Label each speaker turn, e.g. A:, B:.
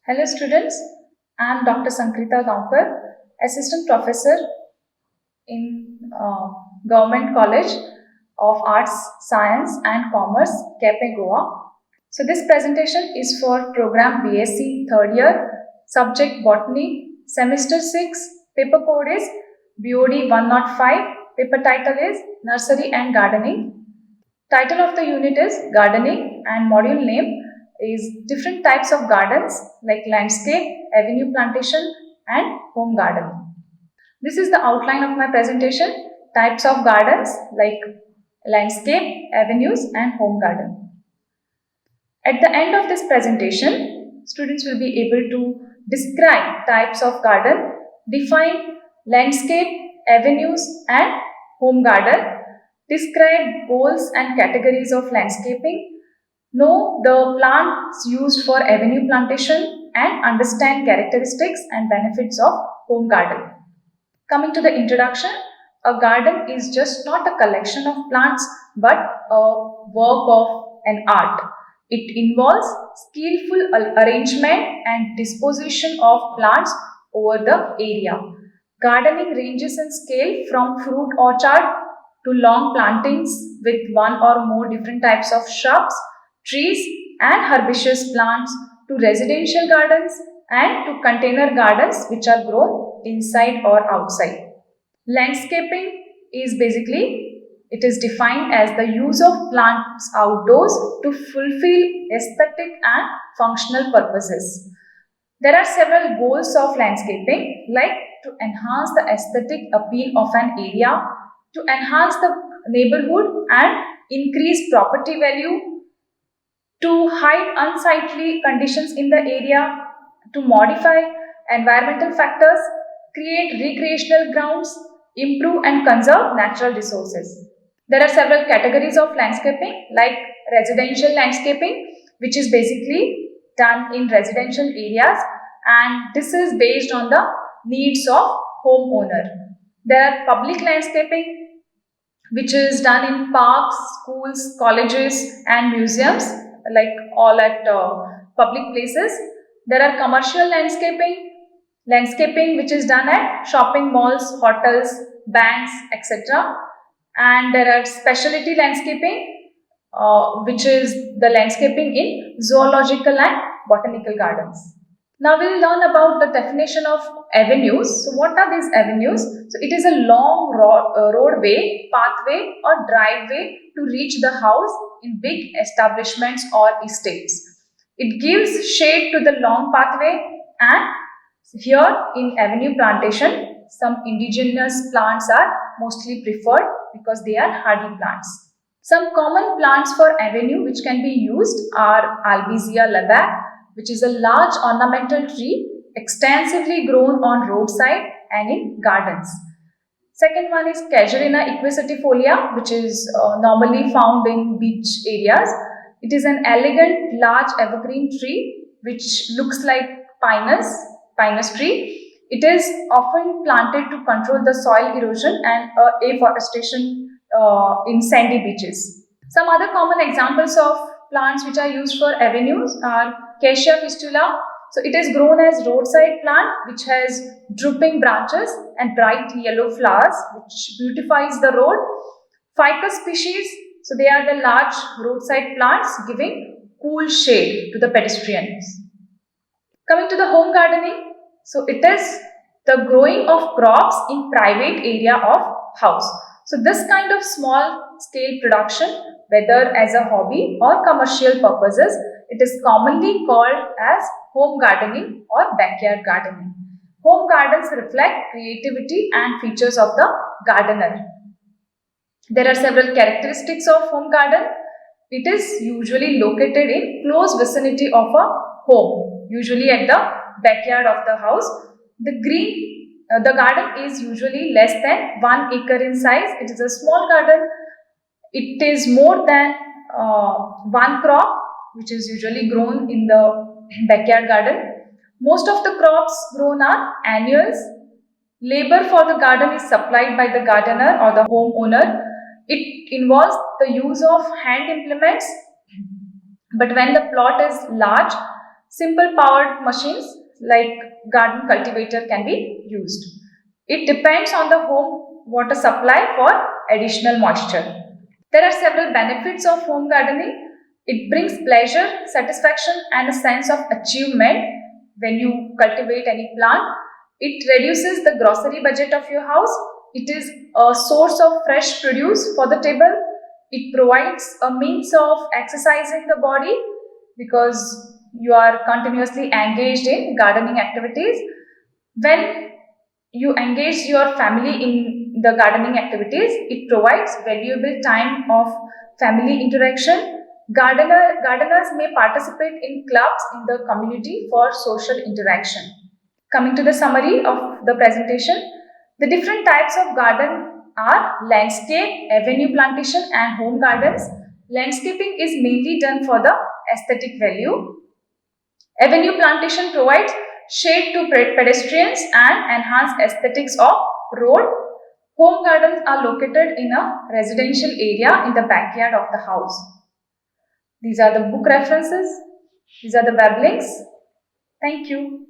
A: Hello students, I am Dr. Sankrita Gaonkar, Assistant Professor in Government College of Arts, Science and Commerce, Cape, Goa. So this presentation is for program BSc third year, subject Botany, semester 6, paper code is BOD105, paper title is Nursery and Gardening. Title of the unit is Gardening and module name is different types of gardens like landscape, avenue plantation and home garden. This is the outline of my presentation. Types of gardens like landscape, avenues and home garden. At the end of this presentation, students will be able to describe types of garden, define landscape, avenues and home garden, describe goals and categories of landscaping, know the plants used for avenue plantation and understand characteristics and benefits of home garden. Coming to the introduction, a garden is just not a collection of plants but a work of an art. It involves skillful arrangement and disposition of plants over the area. Gardening ranges in scale from fruit orchard to long plantings with one or more different types of shrubs, trees and herbaceous plants to residential gardens and to container gardens which are grown inside or outside. Landscaping is basically, it is defined as the use of plants outdoors to fulfill aesthetic and functional purposes. There are several goals of landscaping like to enhance the aesthetic appeal of an area, to enhance the neighborhood and increase property value, to hide unsightly conditions in the area, to modify environmental factors, create recreational grounds, improve and conserve natural resources. There are several categories of landscaping like residential landscaping, which is basically done in residential areas and this is based on the needs of homeowner. There are public landscaping which is done in parks, schools, colleges and museums like all at public places. There are commercial landscaping which is done at shopping malls, hotels, banks, etc. And there are specialty landscaping which is the landscaping in zoological and botanical gardens. Now we'll learn about the definition of avenues. So what are these avenues? So it is a long roadway, pathway or driveway to reach the house in big establishments or estates. It gives shade to the long pathway and here in avenue plantation, some indigenous plants are mostly preferred because they are hardy plants. Some common plants for avenue which can be used are Albizia labac, which is a large ornamental tree extensively grown on roadside and in gardens. Second one is Casuarina equisetifolia, which is normally found in beach areas. It is an elegant large evergreen tree which looks like pinus tree. It is often planted to control the soil erosion and afforestation in sandy beaches. Some other common examples of plants which are used for avenues are Acacia fistula. So it is grown as roadside plant which has drooping branches and bright yellow flowers which beautifies the road. Ficus species, so they are the large roadside plants giving cool shade to the pedestrians. Coming to the home gardening, so it is the growing of crops in private area of house. So this kind of small scale production, whether as a hobby or commercial purposes, it is commonly called as home gardening or backyard gardening. Home gardens reflect creativity and features of the gardener. There are several characteristics of home garden. It is usually located in close vicinity of a home, usually at the backyard of the house. The garden is usually less than 1 acre in size. It is a small garden. It is more than one crop which is usually grown in the backyard garden. Most of the crops grown are annuals. Labor for the garden is supplied by the gardener or the homeowner. It involves the use of hand implements, but when the plot is large, Simple powered machines like garden cultivator can be used. It depends on the home water supply for additional moisture. There are several benefits of home gardening. It brings pleasure, satisfaction, and a sense of achievement when you cultivate any plant. It reduces the grocery budget of your house. It is a source of fresh produce for the table. It provides a means of exercising the body because you are continuously engaged in gardening activities. When you engage your family in the gardening activities, it provides valuable time of family interaction. Gardeners may participate in clubs in the community for social interaction. Coming to the summary of the presentation, the different types of garden are landscape, avenue plantation, and home gardens. Landscaping is mainly done for the aesthetic value. Avenue plantation provides shade to pedestrians and enhance aesthetics of road. Home gardens are located in a residential area in the backyard of the house. These are the book references. These are the web links. Thank you.